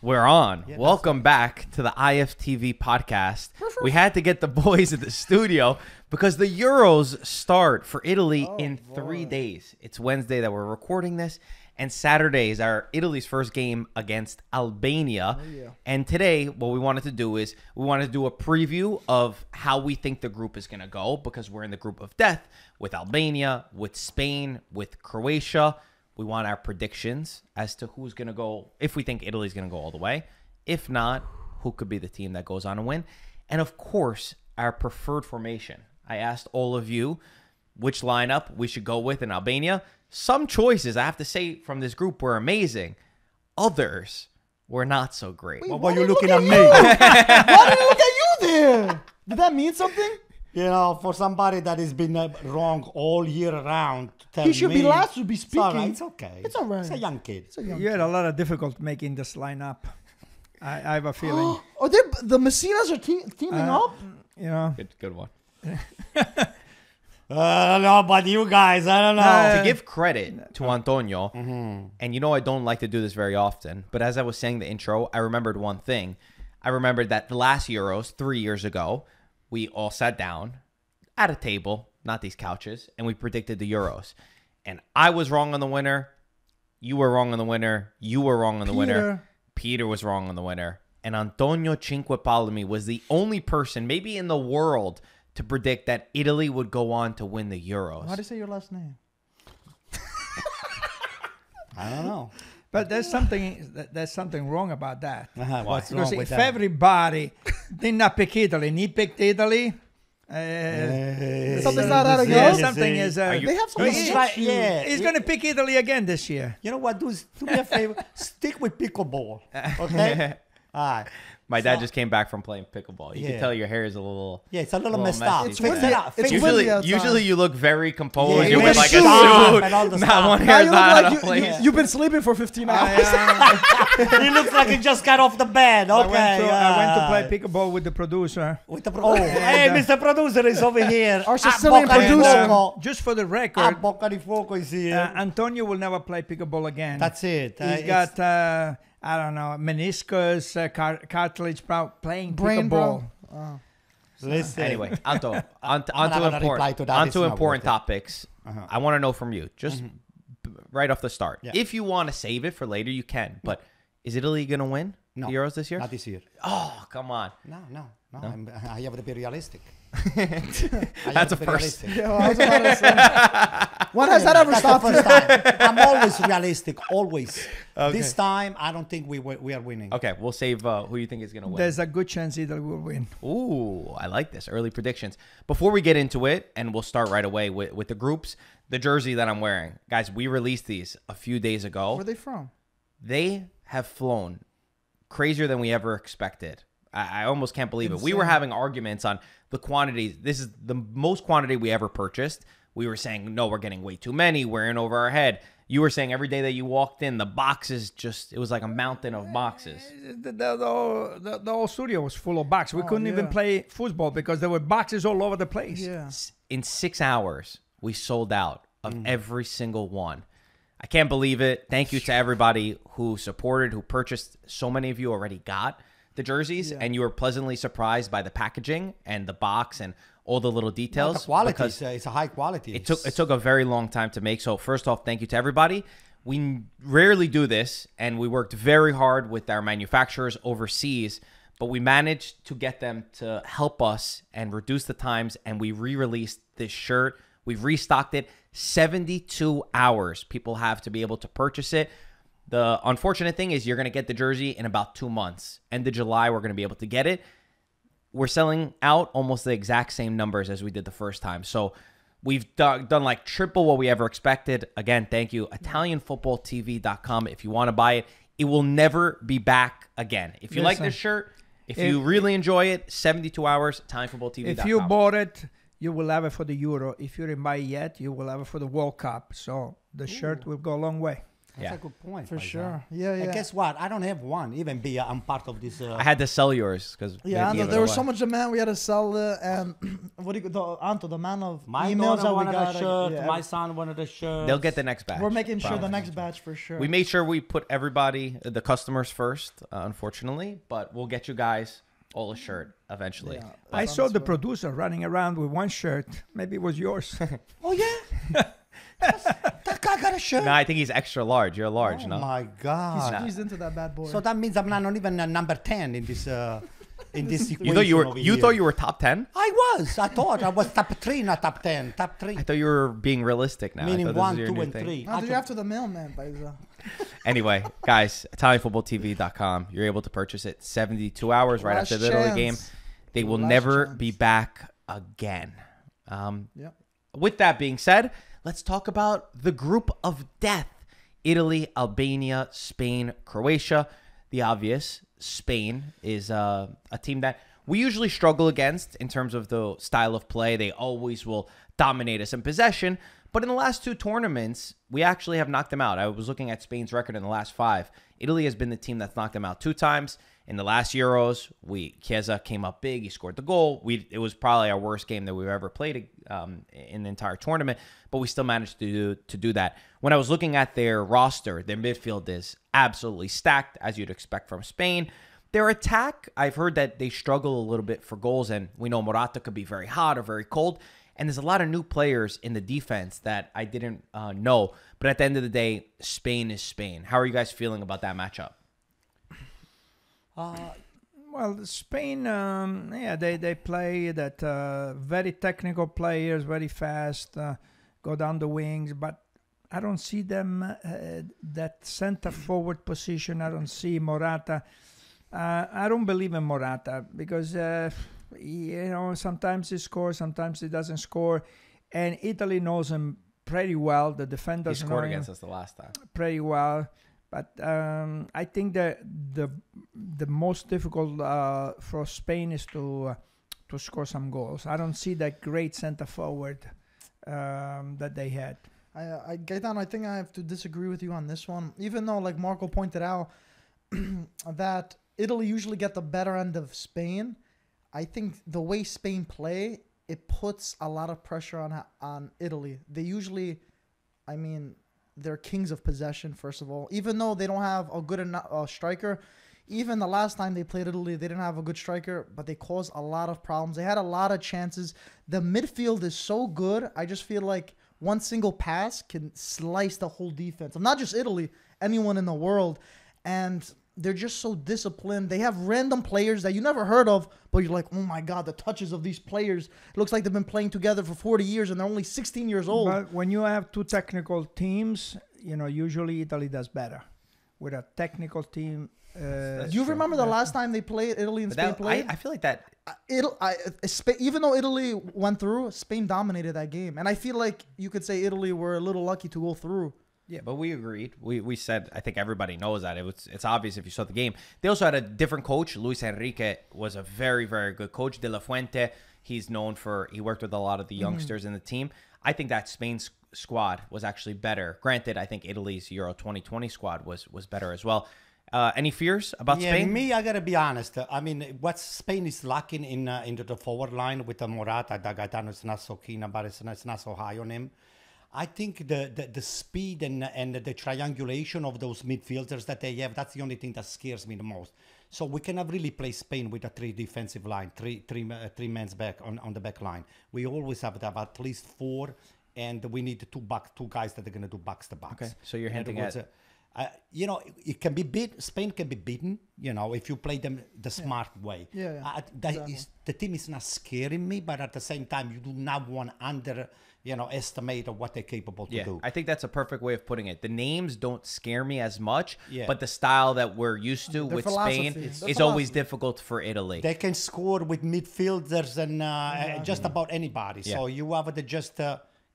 We're on. Yeah, Welcome back to the IFTV podcast. We had to get the boys at the studio because the Euros start for Italy in 3 days. It's Wednesday that we're recording this, and Saturday is our Italy's first game against Albania. And today, what we wanted to do is we wanted to do a preview of how we think the group is going to go, because we're in the group of death with Albania, with Spain, with Croatia. We want our predictions as to who's going to go, if we think Italy's going to go all the way. If not, who could be the team that goes on to win. And of course, our preferred formation. I asked all of you which lineup we should go with in Albania. Some choices, I have to say, from this group were amazing. Others were not so great. Wait, why are you looking at me? Why did he look at you there? Did that mean something? You know, for somebody that has been wrong all year round, tell He should me, be last to be it's all right, speaking. it's okay. It's all right. It's a young kid. It's a young You had a lot of difficulty making this lineup. I have a feeling. Oh, the Messinas are teaming up? You know, Good one. I don't know about you guys. I don't know. To give credit to Antonio, and you know I don't like to do this very often, but as I was saying the intro, I remembered one thing. I remembered that the last Euros, 3 years ago, we all sat down at a table, not these couches, and we predicted the Euros. And I was wrong on the winner. You were wrong on the winner. You were wrong on the winner. Peter was wrong on the winner. And Antonio Cinquepalmi was the only person, maybe in the world, to predict that Italy would go on to win the Euros. How do you say your last name? I don't know. but there's something wrong about that. What's Because wrong with if that? everybody did not pick Italy, and he picked Italy, Something's not adding yeah, up. something is. They have some He's going to pick Italy again this year. You know what? Do me a favor. Stick with pickleball. Okay? All right. My dad just came back from playing pickleball. You Yeah. can tell your hair is a little... Yeah, it's a little messed messy up. today. Fix it up. It's Fix it windy up. outside. Usually you look very composed. Yeah, You're with with like a stuff suit. and all the Not stuff. one Now hair's you look not out like of place. you've been sleeping for 15 hours. He looks like he just got off the bed. Okay. I went to play pickleball with the producer. With the hey, Mr. Producer is over here. Our Sicilian Bocca di producer. Fuoco. Just for the record, Bocca di Fuoco is here. Antonio will never play pickleball again. That's it. He's got, I don't know, meniscus, cartilage playing Brain, pickleball. bro. Listen. Anyway, onto not gonna reply to that. It's not important worth it. topics. I want to know from you, just right off the start. Yeah. If you want to save it for later, you can. But is Italy going to win No, the Euros this year? Not this year. Oh, come on. No. I have to be realistic. That's a first. Yeah, well, I was about to say. When has that ever That's the stopped? first time. I'm always realistic. Always. This time, I don't think we are winning. Okay, we'll save who you think is going to win. There's a good chance Italy will win. Ooh, I like this. Early predictions. Before we get into it, and we'll start right away with the groups, the jersey that I'm wearing. Guys, we released these a few days ago. Where are they from? They have flown crazier than we ever expected. I almost can't believe it. We Insane. were having arguments on the quantities. This is the most quantity we ever purchased. We were saying, no, we're getting way too many. We're in over our head. You were saying every day that you walked in, the boxes just, it was like a mountain of boxes. The whole studio was full of boxes. We couldn't even yeah. play football because there were boxes all over the place. Yeah. In 6 hours, we sold out of every single one. I can't believe it. Thank you to everybody who supported, who purchased. So many of you already got the jerseys, and you were pleasantly surprised by the packaging and the box and all the little details. The quality because it's a high quality. it took a very long time to make. So first off, thank you to everybody. We rarely do this, and we worked very hard with our manufacturers overseas, but we managed to get them to help us and reduce the times, and we re-released this shirt. We've restocked it. 72 hours people have to be able to purchase it. The unfortunate thing is you're going to get the jersey in about 2 months. End of July, we're going to be able to get it. We're selling out almost the exact same numbers as we did the first time. So we've done like triple what we ever expected. Again, thank you. ItalianFootballTV.com. If you want to buy it, it will never be back again. If you like this shirt, if you really enjoy it, 72 hours, ItalianFootballTV.com. If you bought it, you will have it for the Euro. If you didn't buy it yet, you will have it for the World Cup. So the shirt will go a long way. That's a good point. For Faisal. sure. Yeah, yeah. And guess what? I don't have one. Even be I'm part of this. I had to sell yours because Yeah, there was so much demand. We had to sell it, and what do you the amount of My emails daughter that we wanted got. a shirt. yeah, My son wanted a shirt. They'll get the next batch. we're making sure the promise. next batch for sure. We made sure we put everybody, the customers first, unfortunately, but we'll get you guys all a shirt eventually. Yeah. I saw the producer running around with one shirt. Maybe it was yours. Oh yeah. That guy got a shirt. No, I think he's extra large. You're large, Oh no? my He God. squeezed into that bad boy. So that means I'm not even number 10 in this in this You equation thought you were over you here. thought you were top 10? I thought I was top 3, not top 10. Top 3. I thought you were being realistic now. I Meaning thought this 1, was your 2, new and thing. 3. How did you after the mailman, Paisa? Anyway, guys, ItalianFootballTV.com. You're able to purchase it 72 hours right Last after the Italy game. chance. They will Last never chance. be back again. Yep. With that being said, let's talk about the group of death. Italy, Albania, Spain, Croatia. The obvious, Spain is a team that we usually struggle against in terms of the style of play. They always will dominate us in possession. But in the last 2 tournaments, we actually have knocked them out. I was looking at Spain's record in the last 5. Italy has been the team that's knocked them out 2 times. In the last Euros, Chiesa came up big. He scored the goal. It was probably our worst game that we've ever played in the entire tournament, but we still managed to do that. When I was looking at their roster, their midfield is absolutely stacked, as you'd expect from Spain. Their attack, I've heard that they struggle a little bit for goals, and we know Morata could be very hot or very cold. And there's a lot of new players in the defense that I didn't know. But at the end of the day, Spain is Spain. How are you guys feeling about that matchup? Well, Spain, they play that very technical players, very fast, go down the wings, but I don't see them that center forward position. I don't see Morata. I don't believe in Morata because sometimes he scores, sometimes he doesn't score, and Italy knows him pretty well. The defenders He know scored him against us the last time. pretty well. But I think that the most difficult for Spain is to score some goals. I don't see that great center forward that they had. Gaetan, I think I have to disagree with you on this one. Even though, like Marco pointed out, that Italy usually get the better end of Spain, I think the way Spain play, it puts a lot of pressure on Italy. They usually, they're kings of possession, first of all. Even though they don't have a good enough striker, even the last time they played Italy, they didn't have a good striker, but they caused a lot of problems. They had a lot of chances. The midfield is so good. I just feel like one single pass can slice the whole defense. Not just Italy, anyone in the world. And they're just so disciplined. They have random players that you never heard of, but you're like, oh my God, the touches of these players. It looks like they've been playing together for 40 years and they're only 16 years old. But when you have 2 technical teams, usually Italy does better. With a technical team. Do you remember the last time they played, Italy and Spain played? I feel like that. Even though Italy went through, Spain dominated that game. And I feel like you could say Italy were a little lucky to go through. Yeah, but we agreed. We said, I think everybody knows that. It's obvious if you saw the game. They also had a different coach. Luis Enrique was a very, very good coach. De La Fuente, he's known for, he worked with a lot of the youngsters in the team. I think that Spain's squad was actually better. Granted, I think Italy's Euro 2020 squad was better as well. Any fears about Spain? Me, I gotta be honest. What Spain is lacking into the forward line with the Morata, Gaetano is not so keen about it, it's not so high on him. I think the speed and the triangulation of those midfielders that they have, that's the only thing that scares me the most. So we cannot really play Spain with a 3 defensive line, three men's back on the back line. We always have to have at least 4, and we need two guys that are going to do box to box. Okay, so you're hinting at... it can be Spain can be beaten, if you play them the smart way. Exactly. The team is not scaring me, but at the same time, you do not want to estimate of what they're capable to do. I think that's a perfect way of putting it. The names don't scare me as much, but the style that we're used to with Spain is always difficult for Italy. They can score with midfielders and just about anybody. So you have to just...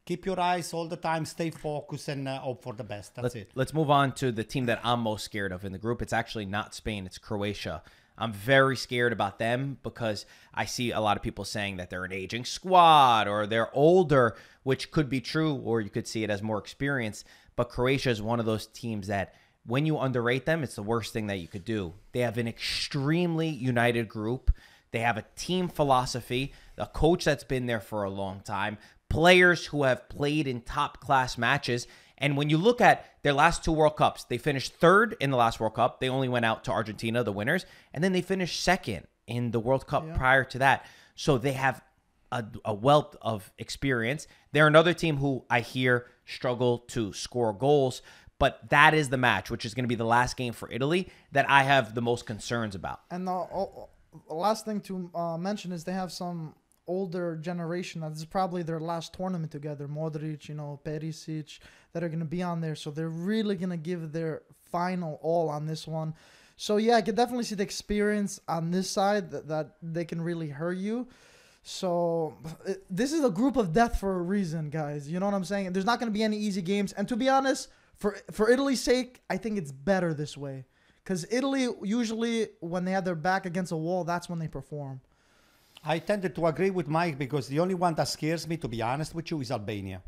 keep your eyes all the time, stay focused, and hope for the best. That's it. Let's move on to the team that I'm most scared of in the group. It's actually not Spain. It's Croatia. I'm very scared about them because I see a lot of people saying that they're an aging squad or they're older, which could be true, or you could see it as more experience. But Croatia is one of those teams that when you underrate them, it's the worst thing that you could do. They have an extremely united group. They have a team philosophy, a coach that's been there for a long time, players who have played in top-class matches. And when you look at their last 2 World Cups, they finished 3rd in the last World Cup. They only went out to Argentina, the winners. And then they finished 2nd in the World Cup prior to that. So they have a wealth of experience. They're another team who I hear struggle to score goals. But that is the match, which is going to be the last game for Italy, that I have the most concerns about. And the last thing to mention is they have some older generation. This is probably their last tournament together. Modric, Perisic, that are going to be on there. So they're really going to give their final all on this one. So, yeah, I could definitely see the experience on this side that they can really hurt you. So this is a group of death for a reason, guys. You know what I'm saying? There's not going to be any easy games. And to be honest, for Italy's sake, I think it's better this way. Because Italy, usually, when they have their back against a wall, that's when they perform. I tended to agree with Mike because the only one that scares me, to be honest with you, is Albania.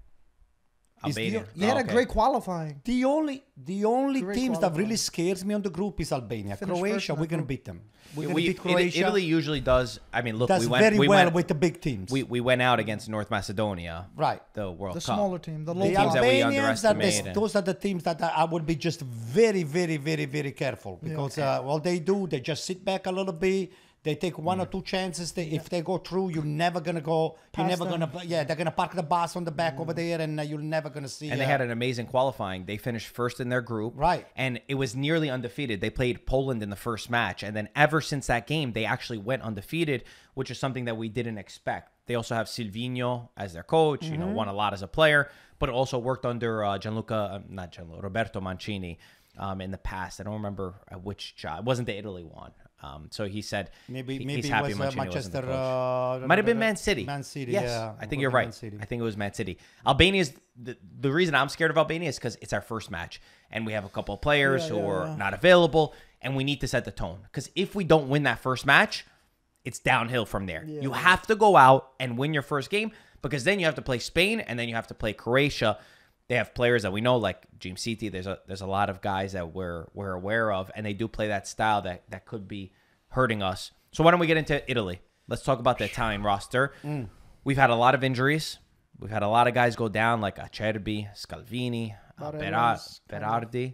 Albania. You had a great qualifying. The only Great teams that qualifying. really scares me on the group is Albania. Finish first Croatia, in we're the going to group. beat them. We're going to beat Croatia. Italy usually does. I mean, look, does we went very we well went, with the big teams. we went out against North Macedonia, right. the World The Cup. smaller team, the low The teams that we Albanians, underestimated. those are the teams that I would be just very, very, very, very careful because what they do, they just sit back a little bit. They take 1 or 2 chances. If they go through, you're never gonna go. You're Past never them. gonna. Yeah, they're gonna park the bus on the back over there, and you're never gonna see. And they had an amazing qualifying. They finished 1st in their group. Right. And it was nearly undefeated. They played Poland in the first match. And then ever since that game, they actually went undefeated, which is something that we didn't expect. They also have Silvino as their coach, won a lot as a player, but also worked under Roberto Mancini in the past. I don't remember which job. It wasn't the Italy one. So he said maybe he's it happy was Mancini wasn't the Manchester. coach. Might have been Man City. Man City. Yes, Yeah, I think you're right. I think it was Man City. Albania is the reason I'm scared of Albania is because it's our first match, and we have a couple of players who are not available, and we need to set the tone. Because if we don't win that first match, it's downhill from there. Yeah. You have to go out and win your first game because then you have to play Spain and then you have to play Croatia. They have players that we know, like Jim City. There's a lot of guys that we're aware of, and they do play that style that could be hurting us. So why don't we get into Italy? Let's talk about the Italian roster. We've had a lot of injuries. We've had a lot of guys go down, like Acerbi, Scalvini, Berardi.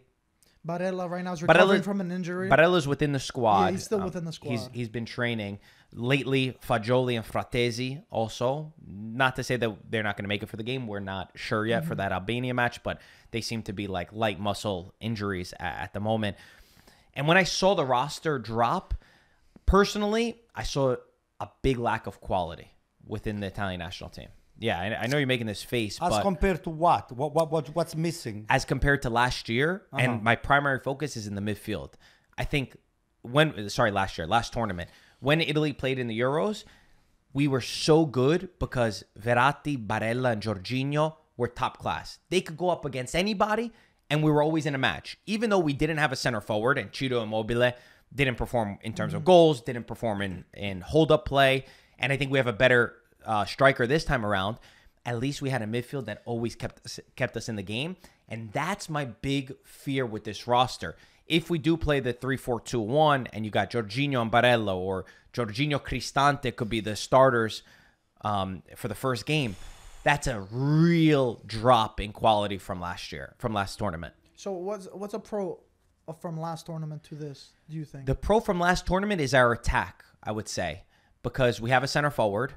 Barella right now is recovering from an injury. Barella's within the squad. Yeah, he's still within the squad. He's been training. Lately, Fagioli and Fratesi also. Not to say that they're not going to make it for the game. We're not sure yet for that Albania match, but they seem to be like light muscle injuries at the moment. And when I saw the roster drop, personally, I saw a big lack of quality within the Italian national team. Yeah, I know you're making this face, As but compared to what? What's missing? as compared to last year, and my primary focus is in the midfield. I think last tournament, when Italy played in the Euros, we were so good because Verratti, Barella, and Jorginho were top class. They could go up against anybody, and we were always in a match. Even though we didn't have a center forward, and Ciro Immobile didn't perform in terms of goals, didn't perform in hold-up play, and I think we have a better striker this time around. At least we had a midfield that always kept us in the game, and that's my big fear with this roster. If we do play the 3-4-2-1 and you got Jorginho and Barella or Jorginho Cristante could be the starters for the first game, that's a real drop in quality from last tournament. So what's a pro from last tournament to this, do you think? The pro from last tournament is our attack, I would say, because we have a center forward.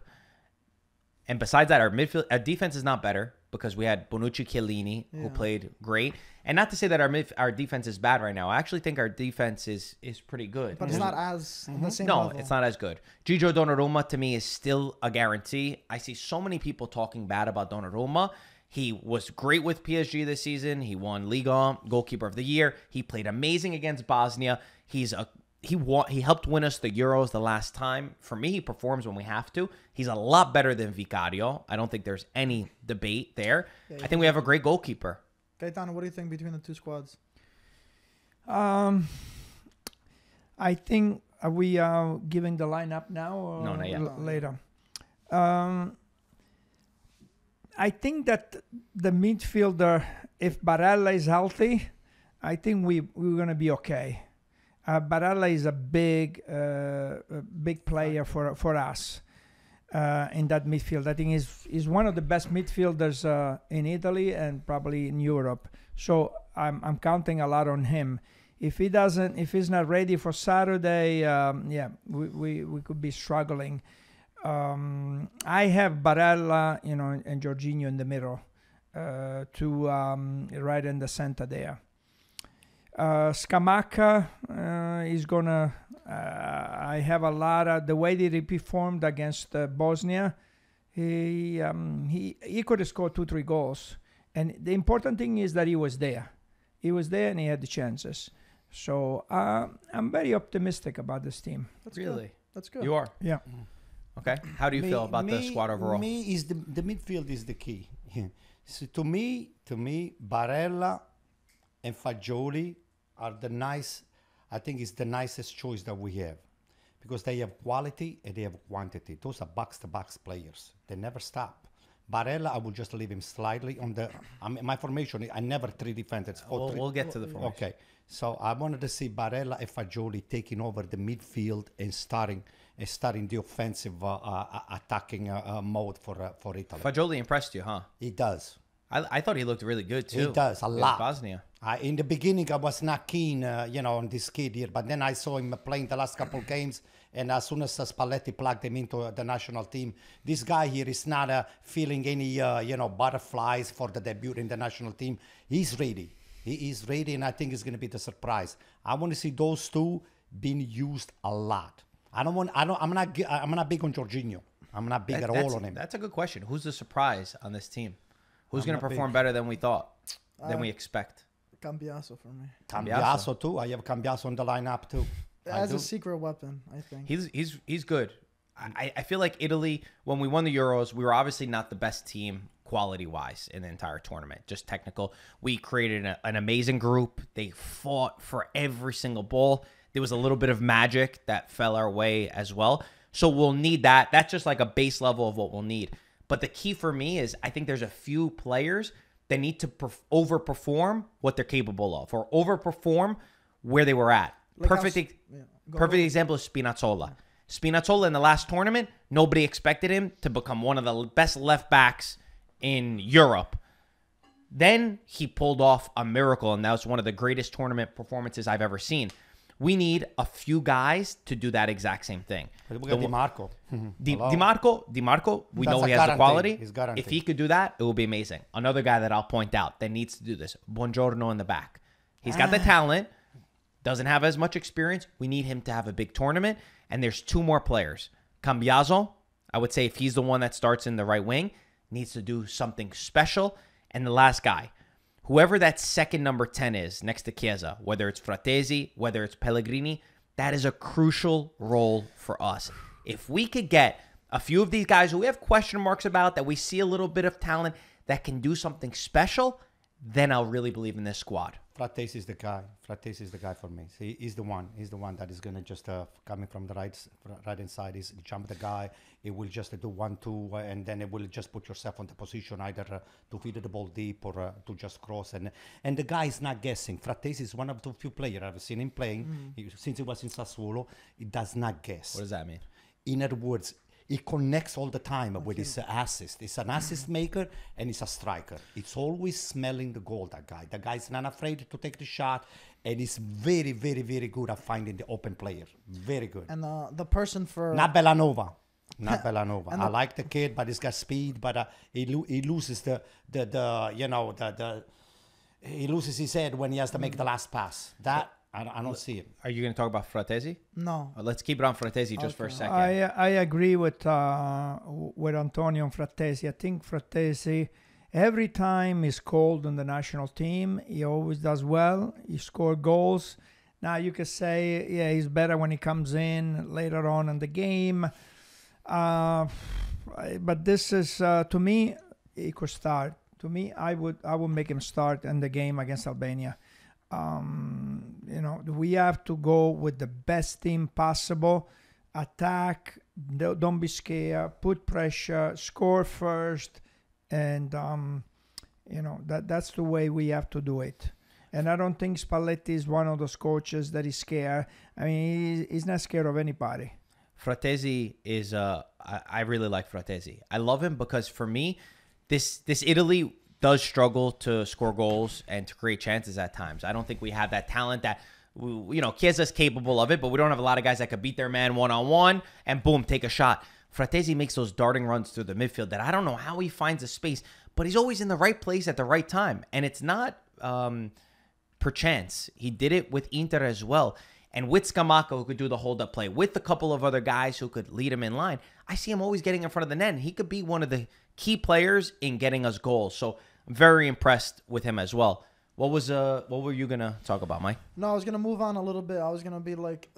And besides that, our defense is not better because we had Bonucci Chiellini, who played great. And not to say that our defense is bad right now. I actually think our defense is pretty good. But it's not as the same No, level. it's not as good. Gigio Donnarumma, to me, is still a guarantee. I see so many people talking bad about Donnarumma. He was great with PSG this season. He won Liga Goalkeeper of the Year. He played amazing against Bosnia. He helped win us the Euros the last time. For me, he performs when we have to. He's a lot better than Vicario. I don't think there's any debate there. I think we have a great goalkeeper. Gaetano, what do you think between the two squads? I think Are we giving the lineup now or No, not yet. later? I think that the midfielder, if Barella is healthy, I think we're going to be okay. Barella is a big player for us in that midfield. I think he's one of the best midfielders in Italy and probably in Europe. So I'm counting a lot on him. If he's not ready for Saturday, we could be struggling. I have Barella, and Jorginho in the middle, right in the center there. Scamacca is gonna. I have a lot of the way that he performed against Bosnia. He could have scored 2-3 goals, and the important thing is that he was there. He was there and he had the chances. So I'm very optimistic about this team. That's Really? Good. That's good. You are? Yeah. Okay. How do you feel about the squad overall? Me is the midfield is the key. So to me, Barella and Fagioli are I think it's the nicest choice that we have, because they have quality and they have quantity. Those are box-to-box players. They never stop. Barella, I will just leave him slightly on the. My formation, I never 3 defenders. We'll get to the formation. Okay, so I wanted to see Barella and Fagioli taking over the midfield and starting the offensive attacking mode for Italy. Fagioli impressed you, huh? He does. I thought he looked really good too. He does a lot. Bosnia. In the beginning, I was not keen, on this kid here, but then I saw him playing the last couple games, and as soon as Spalletti plugged him into the national team, this guy here is not feeling any, butterflies for the debut in the national team. He's ready. He is ready, and I think it's going to be the surprise. I want to see those two being used a lot. I'm not big on Jorginho. I'm not big at all on him. That's a good question. Who's the surprise on this team? Who's going to perform better than we thought, than we expect? Cambiaso for me. Cambiaso too. I have Cambiaso on the lineup too. As a secret weapon, I think. He's good. I feel like Italy, when we won the Euros, we were obviously not the best team quality-wise in the entire tournament, just technical. We created an amazing group. They fought for every single ball. There was a little bit of magic that fell our way as well. So we'll need that. That's just like a base level of what we'll need. But the key for me is I think there's a few players that need to overperform what they're capable of, or overperform where they were at. Like Perfect example is Spinazzola. Spinazzola in the last tournament, nobody expected him to become one of the best left backs in Europe. Then he pulled off a miracle, and that was one of the greatest tournament performances I've ever seen. We need a few guys to do that exact same thing. We got Di Marco. Di Marco, we know he has the quality. If he could do that, it will be amazing. Another guy that I'll point out that needs to do this, Buongiorno in the back. He's got the talent, doesn't have as much experience. We need him to have a big tournament. And there's 2 more players. Cambiaso, I would say if he's the one that starts in the right wing, needs to do something special. And the last guy, whoever that second number 10 is next to Chiesa, whether it's Fratesi, whether it's Pellegrini, that is a crucial role for us. If we could get a few of these guys who we have question marks about, that we see a little bit of talent that can do something special, then I'll really believe in this squad. Fratesi is the guy. Fratesi is the guy for me. He's the one. He's the one that is going to just coming from the right hand side. He's jump the guy. It will just do 1-2, and then it will just put yourself on the position either to feed the ball deep or to just cross. And the guy is not guessing. Fratesi is one of the few players I've seen him playing since he was in Sassuolo. He does not guess. What does that mean? In other words, he connects all the time with his assist. He's an assist maker and he's a striker. It's always smelling the goal, that guy. The guy's not afraid to take the shot, and he's very, very, very good at finding the open player. Very good. And the person for... Not Bellanova. I like the kid, but he's got speed, but he loses he loses his head when he has to make the last pass. That... I don't see it. Are you going to talk about Fratesi? No. Let's keep it on Fratesi just for a second. I agree with Antonio on Fratesi. I think Fratesi, every time he's called on the national team, he always does well. He scores goals. Now you can say, yeah, he's better when he comes in later on in the game. But this is, to me, he could start. To me, I would make him start in the game against Albania. We have to go with the best team possible. Attack, don't be scared, put pressure, score first, and that's the way we have to do it. And I don't think Spalletti is one of those coaches that is scared. I mean, he's not scared of anybody. Fratesi is I really like Fratesi. I love him because for me, this Italy does struggle to score goals and to create chances at times. I don't think we have that talent that Chiesa's capable of it, but we don't have a lot of guys that could beat their man one-on-one and boom, take a shot. Fratesi makes those darting runs through the midfield that I don't know how he finds a space, but he's always in the right place at the right time. And it's not perchance. He did it with Inter as well. And with Scamacca, who could do the hold-up play, with a couple of other guys who could lead him in line, I see him always getting in front of the net. And he could be one of the key players in getting us goals. So I'm very impressed with him as well. What were you gonna talk about, Mike? No, I was gonna move on a little bit. I was gonna be like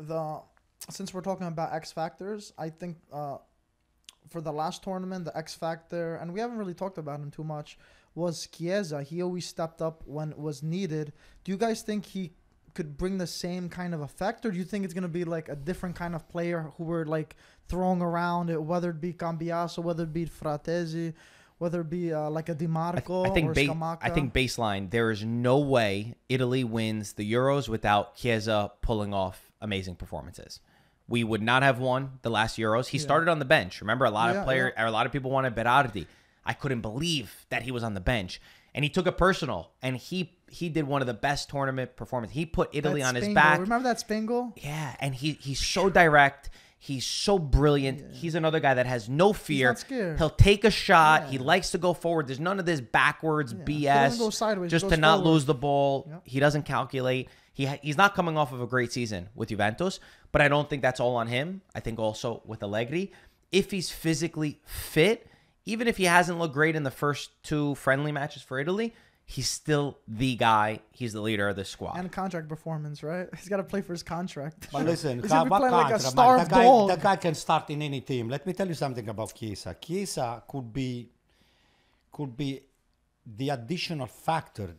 since we're talking about X factors, I think for the last tournament, the X factor, and we haven't really talked about him too much, was Chiesa. He always stepped up when it was needed. Do you guys think he could bring the same kind of effect, or do you think it's gonna be like a different kind of player who we're like throwing around it, whether it be Cambiaso, whether it be Fratesi, whether it be like a Di Marco or Scamacca? I think baseline, there is no way Italy wins the Euros without Chiesa pulling off amazing performances. We would not have won the last Euros. He started on the bench. Remember, a lot of people wanted Berardi. I couldn't believe that he was on the bench. And he took it personal. And he did one of the best tournament performances. He put Italy on his back. Remember that Spain goal? Yeah, and he's so direct. He's so brilliant. Yeah. He's another guy that has no fear. He's not scared. He'll take a shot. Yeah. He likes to go forward. There's none of this backwards BS. He doesn't go sideways, just to not lose the ball. Yep. He doesn't calculate. He's not coming off of a great season with Juventus, but I don't think that's all on him. I think also with Allegri, if he's physically fit, even if he hasn't looked great in the first 2 friendly matches for Italy, he's still the guy. He's the leader of this squad. And contract performance, right? He's got to play for his contract. But listen, that guy can start in any team. Let me tell you something about Chiesa. Chiesa could be the additional factor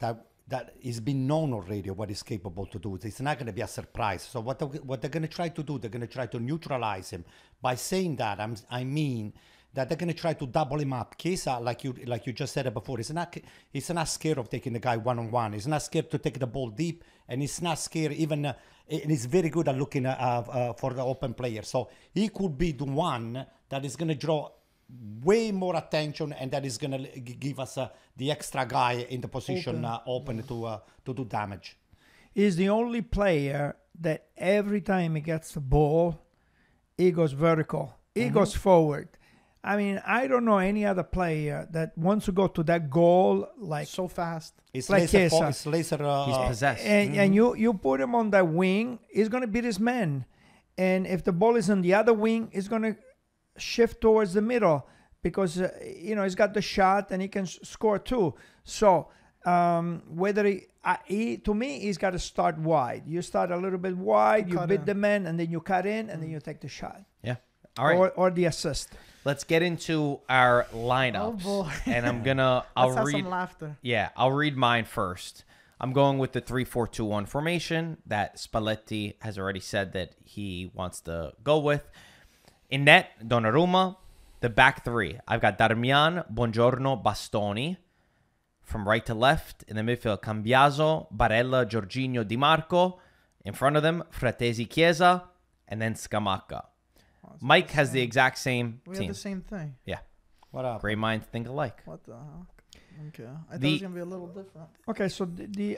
that is been known already of what he's capable to do. It's not going to be a surprise. So what they're going to try to do, they're going to try to neutralize him. By saying that, I mean that they're going to try to double him up. Chiesa, like you just said it before, he's not scared of taking the guy one-on-one. He's not scared to take the ball deep, and he's not scared even. And he's very good at looking for the open player. So he could be the one that is going to draw way more attention, and that is going to give us the extra guy in the position open to do damage. He's the only player that every time he gets the ball, he goes vertical. He goes forward. I mean, I don't know any other player that wants to go to that goal like so fast. It's like laser. He's possessed. And you put him on that wing, he's going to beat his man. And if the ball is on the other wing, he's going to shift towards the middle because he's got the shot and he can score too. So whether to me, he's got to start wide. You start a little bit wide, you beat the man, and then you cut in, and then you take the shot. Yeah. All right. Or the assist. Let's get into our lineups. Oh boy. And Let's have some laughter. Yeah, I'll read mine first. I'm going with the 3-4-2-1 formation that Spalletti has already said that he wants to go with. In net, Donnarumma. The back 3, I've got Darmian, Buongiorno, Bastoni. From right to left, in the midfield, Cambiaso, Barella, Jorginho, Di Marco. In front of them, Fratesi, Chiesa, and then Scamacca. Mike has the exact same team. We have the same thing. Yeah. What up? Great minds think alike. What the heck? Okay. I thought it was going to be a little different. Okay, so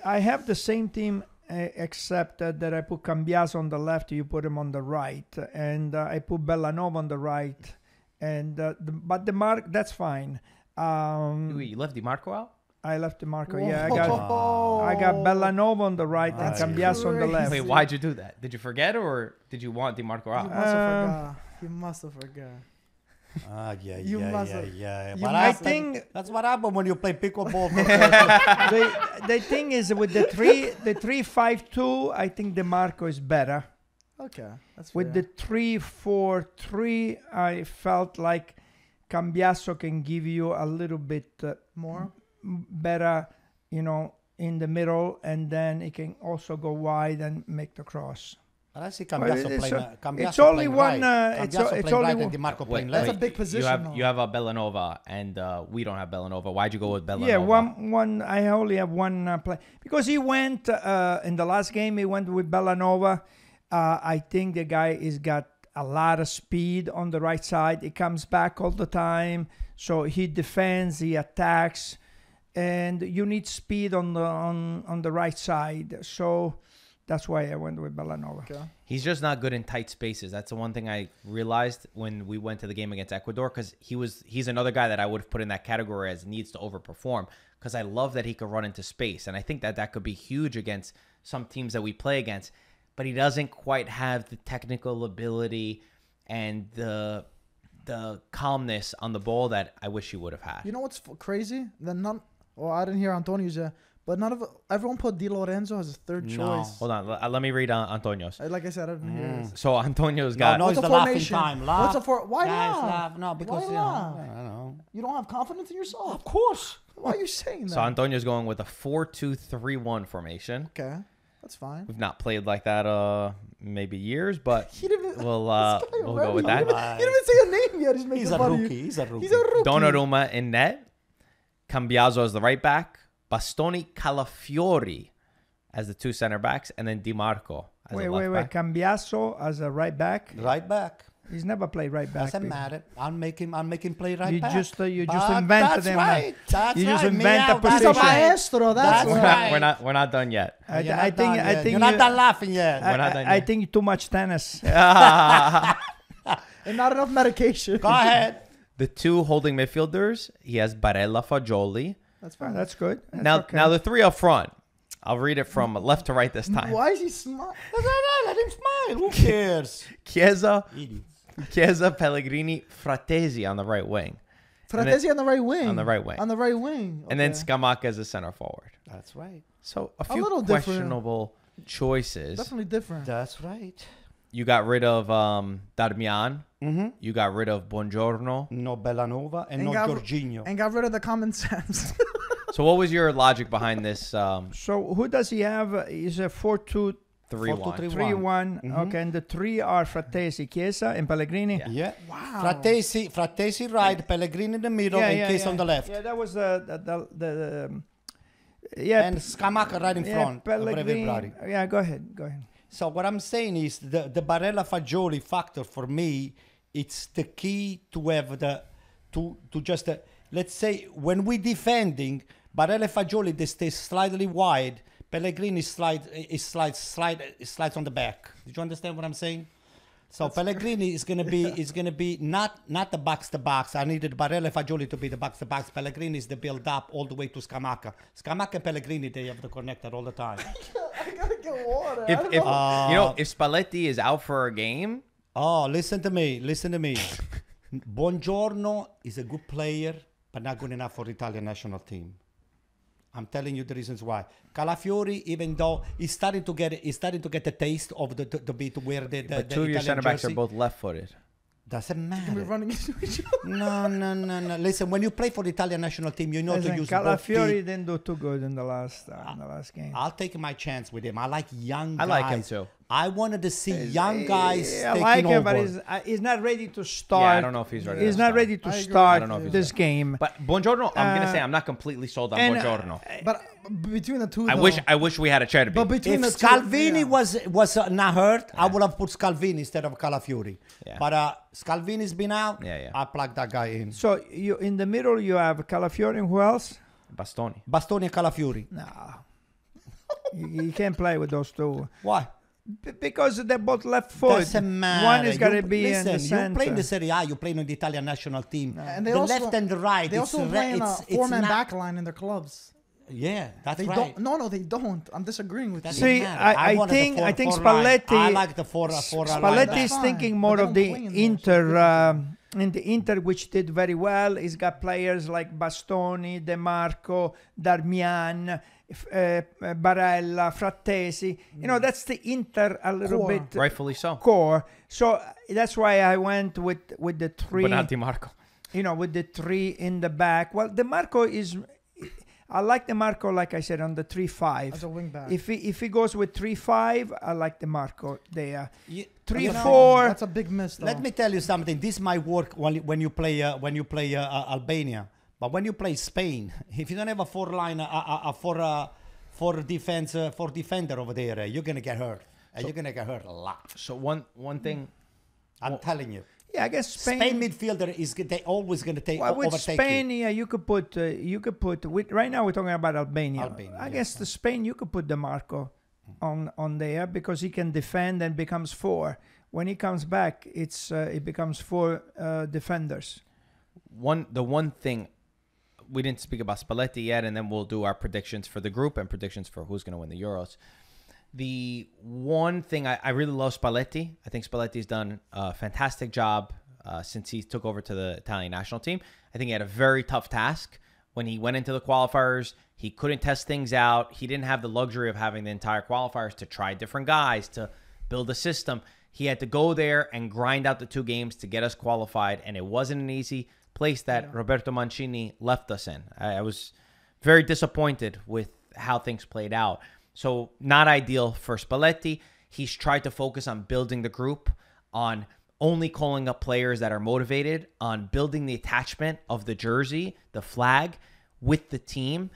I have the same team except that I put Cambiaso on the left, you put him on the right. And I put Bellanova on the right. And but that's fine. You left Di Marco out? I left Di Marco. Whoa. Yeah, I got Bellanova on the right and Cambiaso on the left. Wait, why'd you do that? Did you forget or did you want Di Marco out? You must have forgot. Yeah. But I think that's what happened when you play pickleball. the thing is with the 3-5-2, I think Di Marco is better. Okay, that's with the 3-4-3, I felt like Cambiaso can give you a little bit more better, in the middle, and then he can also go wide and make the cross. I see Cambiaso it's only one. It's only right one. and Di Marco playing That's left. a big position. You have a Bellanova, and we don't have Bellanova. Why'd you go with Bellanova? Yeah, one. I only have one play because he went in the last game. He went with Bellanova. I think the guy has got a lot of speed on the right side. He comes back all the time, so he defends, he attacks, and you need speed on the right side. So that's why I went with Bellanova. Okay. He's just not good in tight spaces. That's the one thing I realized when we went to the game against Ecuador, because he's another guy that I would have put in that category as needs to overperform, because I love that he could run into space. And I think that could be huge against some teams that we play against. But he doesn't quite have the technical ability and the calmness on the ball that I wish he would have had. You know what's crazy? I didn't hear Antonio's yet. But everyone put Di Lorenzo as a third choice. Hold on. Let me read Antonio's. Like I said, I didn't hear it. So Antonio's got... No, it's the laughing time. What's up for? Why Guys, not? laugh. No, because, Why not? I don't know. You don't have confidence in yourself? Of course. Why are you saying that? So Antonio's going with a 4-2-3-1 formation. Okay, that's fine. We've not played like that maybe years, but He didn't, we'll go with that. He didn't even say a name yet. He's making He's a fun of you. rookie. He's a rookie. He's a rookie. Donnarumma in net. Cambiaso as the right back. Bastoni, Calafiori as the two center backs, and then Di Marco as a left back. Cambiaso as a right back. Right back. He's never played right back. Doesn't matter. I'll make him play right You back. just invented that's him. Right. That's You just right. invent a He's a position. maestro. That's That's right. right. We're not done yet. I think you're not done laughing yet. We're not done I yet. think too much tennis. And not enough medication. Go ahead. The two holding midfielders, he has Barella, Fagioli. That's Oh, fine. that's good. That's Now okay. the three up front. I'll read it from left to right this time. Why is he smart? That's all right. Let him smile. Who cares? Chiesa, Idiots. Pellegrini, Fratesi on the right wing. Fratesi on the right wing. On the right wing. On the right wing. And then Okay. Scamacca as a center forward. That's right. So a A few little different. questionable choices. Definitely different. That's right. You got rid of Darmian. Mm-hmm. You got rid of Buongiorno. No Bellanova and no got- Jorginho. And got rid of the common sense. So what was your logic behind this So who does he have? He's a 4-2-3-1. 3-1? 4-2-3-1. Okay, and the three are Fratesi, Chiesa, and Pellegrini. Yeah. Yeah. Wow. Fratesi right, Pellegrini in the middle, and Case on the left. Yeah, that was the yeah. And Scamacca right in front. Pellegrini. Everybody. Yeah, go ahead. So what I'm saying is the Barella Fagioli factor for me, it's the key to have to just let's say when we defending Barella Fagioli, they stay slightly wide. Pellegrini slides on the back. Did you understand what I'm saying? So Pellegrini is gonna be not the box to box. I needed Barella Fagioli to be the box to box. Pellegrini is the build up all the way to Scamacca. Scamacca and Pellegrini, they have the connector all the time. I gotta get water. If Spalletti is out for a game, Oh, listen to me. Buongiorno is a good player, but not good enough for the Italian national team. I'm telling you the reasons why. Calafiori, even though he's starting to get the taste of to wear the but two of your Italian center backs are jersey. both left-footed. Doesn't We're matter. running into each other. No. Listen, when you play for the Italian national team, you know to use both Calafiori feet. didn't do too good in the last game. I'll take my chance with him. I like young I guys. like him too. I wanted to see young guys I taking like him, over. but he's not ready to start. Yeah, I don't know if he's ready. He's to not start. ready to I agree. start I don't know if he's this game. But Buongiorno, I'm gonna say I'm not completely sold on Buongiorno. But between the two, I wish we had a Cherby. But between If the two, Scalvini yeah. was not hurt, I would have put Scalvini instead of Calafiori. Yeah. But Scalvini's been out. Yeah. I plugged that guy in. So you in the middle you have Calafiori and who else? Bastoni. Bastoni and Calafiori. No, you can't play with those two Why? because they're both left foot. Doesn't matter. One is gonna You- be in the listen, you play in the center. Serie A, you play in the Italian national team. And they the also- left and the right. They also play in a it's four-man not- back line in their clubs. Yeah, that's They right. don't. No, they don't. I'm disagreeing with Doesn't you. See, matter. I wanted the think- I think four line. Spalletti- I like the four line Spalletti back. is Fine, thinking but more they of don't the play in Inter. In the Inter, which did very well, he's got players like Bastoni, De Marco, Darmian, Barella, Fratesi. You know, that's the Inter a little Core. bit Rightfully so. core. So that's why I went with the three. But not Di Marco. You know, with the three in the back. Well, De Marco is. I like DeMarco, like I said, on the 3-5. As a wing back. If he goes with 3-5, I like DeMarco there. 3-4. That's a big miss, though. Let me tell you something. This might work when you play Albania, but when you play Spain, if you don't have a four defender over there, you're gonna get hurt. You're gonna get hurt a lot. So one thing, I'm telling you. Yeah, I guess Spain midfielder is they always gonna with overtake Spain, you. yeah, you could put right now we're talking about Albania. I yeah. guess the Spain you could put DeMarco on there because he can defend and becomes 4. When he comes back, it becomes 4 defenders. the one thing we didn't speak about Spalletti yet, and then we'll do our predictions for the group and predictions for who's going to win the Euros. The one thing I really love Spalletti. I think Spalletti's done a fantastic job since he took over to the Italian national team. I think he had a very tough task when he went into the qualifiers. He couldn't test things out. He didn't have the luxury of having the entire qualifiers to try different guys, to build a system. He had to go there and grind out the 2 games to get us qualified, and it wasn't an easy place that Roberto Mancini left us in. I was very disappointed with how things played out. So not ideal for Spalletti. He's tried to focus on building the group, on only calling up players that are motivated, on building the attachment of the jersey, the flag, with the team,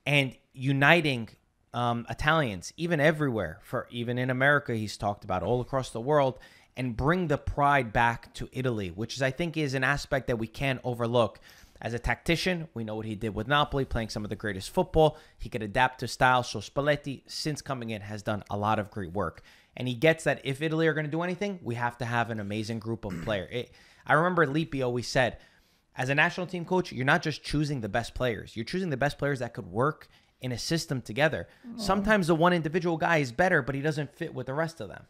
and uniting Italians, even everywhere, even in America, he's talked about all across the world, and bring the pride back to Italy, which I think is an aspect that we can't overlook. As a tactician, we know what he did with Napoli, playing some of the greatest football. He could adapt to style. So Spalletti, since coming in, has done a lot of great work. And he gets that if Italy are going to do anything, we have to have an amazing group of players. I remember Lippi always said, as a national team coach, you're not just choosing the best players. You're choosing the best players that could work in a system together. Sometimes the one individual guy is better, but he doesn't fit with the rest of them.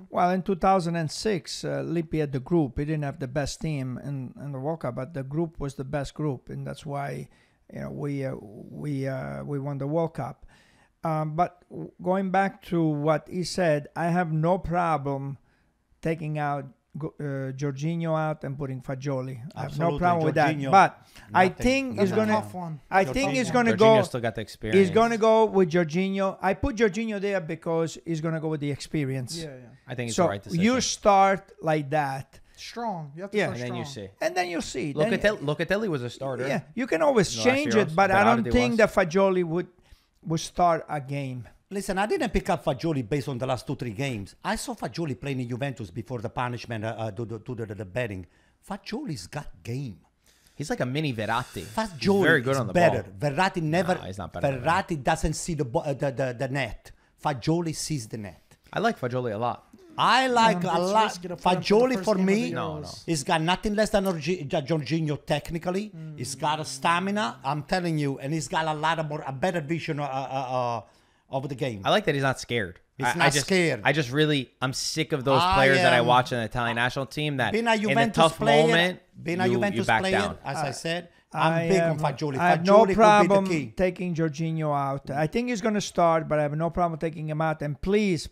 Well, in 2006, Lippi had the group. He didn't have the best team in the World Cup, but the group was the best group, and that's why we won the World Cup. But going back to what he said, I have no problem taking out Jorginho out and putting Fagioli. I have no problem with that. But I think he's going to. I think he's going to go. Jorginho still got the experience. He's going to go with Jorginho. I put Jorginho there because he's going to go with the experience. Yeah. I think it's so the right decision. You start like that. Strong. You have to Yeah, start and then strong. you see. And then you'll see. Locatelli was a starter. Yeah, you can always In the change last it, but I don't Berardi think was. that Fagioli would start a game. Listen, I didn't pick up Fagioli based on the last 2-3 games. I saw Fagioli playing in Juventus before the punishment to the betting. Fagioli's got game. He's like a mini Verratti. Fagioli He's very good is on the better. ball. Verratti never. No, he's not better than Verratti doesn't see the net. Fagioli sees the net. I like Fagioli a lot. I like a it's lot. risky to put him for the Fagioli first for game of me, the No. he's got nothing less than Jorginho technically. He's got a stamina. I'm telling you, and he's got a better vision of the game. I like that he's not scared. He's not scared. I'm sick of those players that I am. watch in the Italian national team that Being a in a Juventus tough player, moment, you back down. as I said, I'm big on Fagioli. I have Fagioli no could be the problem key. taking Jorginho out. I think he's going to start, but I have no problem taking him out. And please,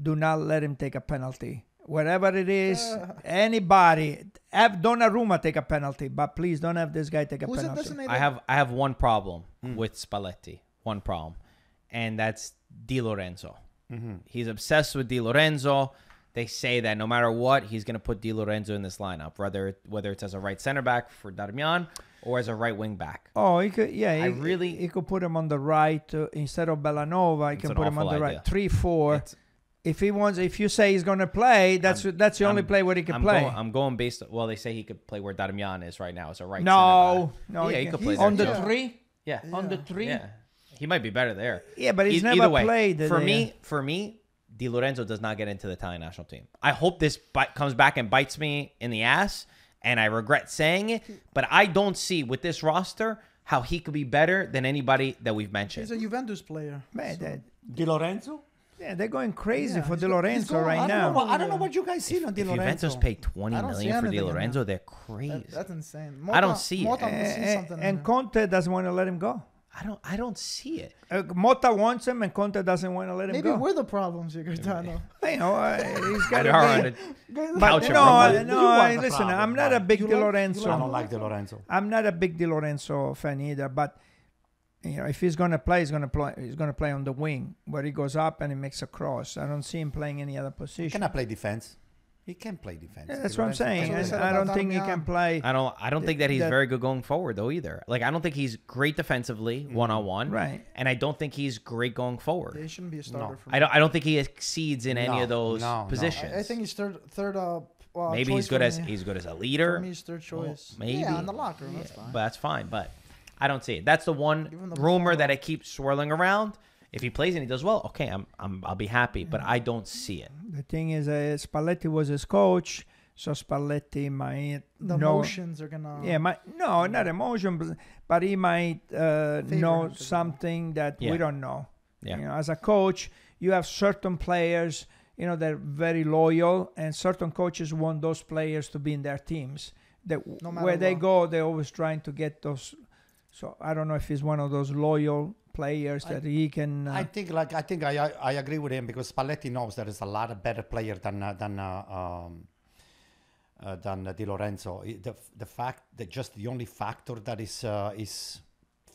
do not let him take a penalty. Whatever it is, anybody, have Donnarumma take a penalty, but please don't have this guy take a Who's it penalty. designated? I have one problem with Spalletti. One problem. And that's Di Lorenzo. He's obsessed with Di Lorenzo. They say that no matter what, he's going to put Di Lorenzo in this lineup, whether it's as a right center back for Darmian or as a right wing back. Oh, he could. Yeah, really- he could put him on the right instead of Bellanova. He It's can an put him on awful the idea. right 3-4. It's- If you say he's going to play, that's the only play where he can play. I'm going based. Well, they say he could play where Darmian is right now as a right. No, center back. Yeah, he could play on there, the too. 3. Yeah, On the 3. yeah. He might be better there. Yeah, but he's Either never way, played. For me, Di Lorenzo does not get into the Italian national team. I hope this comes back and bites me in the ass, and I regret saying it. But I don't see with this roster how he could be better than anybody that we've mentioned. He's a Juventus player. Man, Di Lorenzo? they're going crazy Yeah, for he's Di go- he's Lorenzo going- right I don't now. know I don't know what you guys seen on Di If Lorenzo. Juventus paid 20 I don't see million for Di anything in Lorenzo, him. they're crazy. That's insane. I don't see it. Mota must see something in And him. Conte doesn't want to let him go. I don't see it. Mota wants him, and Conte doesn't want to let him Maybe go. we're the problems here, Gaetano. You know, he's got They are on to the be. couch But of Roma. You are the listen, problem, I'm not a man. big You Di like- Lorenzo. I don't like Di Lorenzo. I'm not a big Di Lorenzo fan either, but if he's going to play, he's going to play. He's going to play on the wing where he goes up and he makes a cross. I don't see him playing any other He position. cannot play defense. He can play defense. Yeah, that's what I'm saying. That's what And I said I don't about think he Damian. can play. I don't think that he's very good going forward though either. Like I don't think he's great defensively one-on-one. Right. And I don't think he's great going forward. He shouldn't be a starter No. for me. I don't think he exceeds in any No, of those no, no. positions. I think he's third. Maybe choice he's good for as me. he's good as a For leader. me, he's third choice. maybe. Yeah, in the locker room, that's fine. But that's fine. But I don't see it. That's the one Give him the rumor ball. that it keeps swirling around. If he plays and he does well, okay, I'll be happy. But I don't see it. The thing is, Spalletti was his coach, so Spalletti might The know. emotions are gonna. Yeah, not emotion, but he might know him to something that Yeah. we don't know. Yeah. You know, as a coach, you have certain players, they're very loyal, and certain coaches want those players to be in their teams. That No matter where they what. go, they're always trying to get those. So I don't know if he's one of those loyal players that he can. I think I agree with him because Spalletti knows there is a lot of better player than Di Lorenzo. The fact that just the only factor that is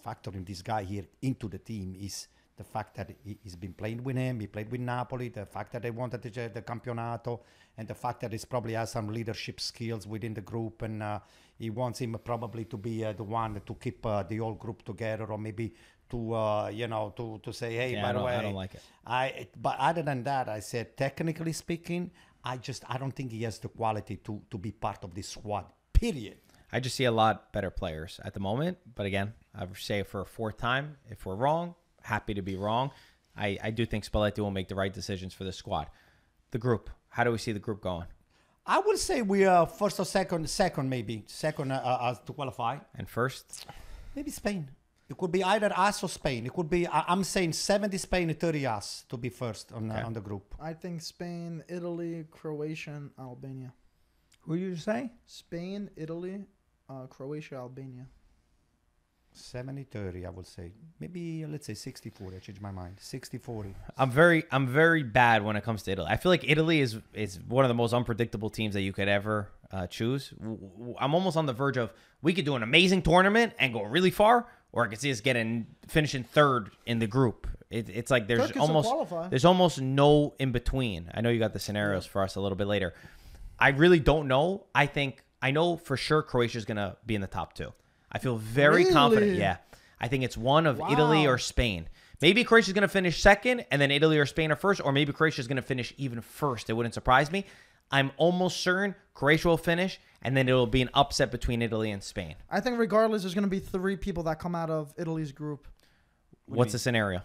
factoring this guy here into the team is the fact that he's been playing with him. He played with Napoli. The fact that they wanted the Campionato, and the fact that he probably has some leadership skills within the group, and he wants him probably to be the one to keep the whole group together, or maybe to say, hey, Yeah, by the way, I don't like it. But other than that, I said, technically speaking, I don't think he has the quality to be part of this squad. Period. I just see a lot better players at the moment. But again, I would say for a fourth time, if we're wrong, happy to be wrong. I do think Spalletti will make the right decisions for the squad. The group. How do we see the group going? I would say we are first or second maybe. Second to qualify. And first, Maybe Spain. It could be either us or Spain. It could be, I'm saying 70 Spain, 30 us to be first on the group. I think Spain, Italy, Croatia, and Albania. Who you say? Spain, Italy, Croatia, Albania. 70-30, I would say. Maybe, let's say 60-40. I changed my mind. 60-40. I'm very bad when it comes to Italy. I feel like Italy is one of the most unpredictable teams that you could ever choose. I'm almost on the verge of we could do an amazing tournament and go really far, or I could see us finishing third in the group. It's like there's Turkey will qualify. no in between. I know you got the scenarios for us a little bit later. I really don't know. I know for sure Croatia's gonna be in the top two. I feel very confident. Really? Yeah. I think it's one of Wow. Italy or Spain. Maybe Croatia's going to finish second, and then Italy or Spain are first, or maybe Croatia's going to finish even first. It wouldn't surprise me. I'm almost certain Croatia will finish, and then it'll be an upset between Italy and Spain. I think regardless, there's going to be 3 people that come out of Italy's group. What's the scenario?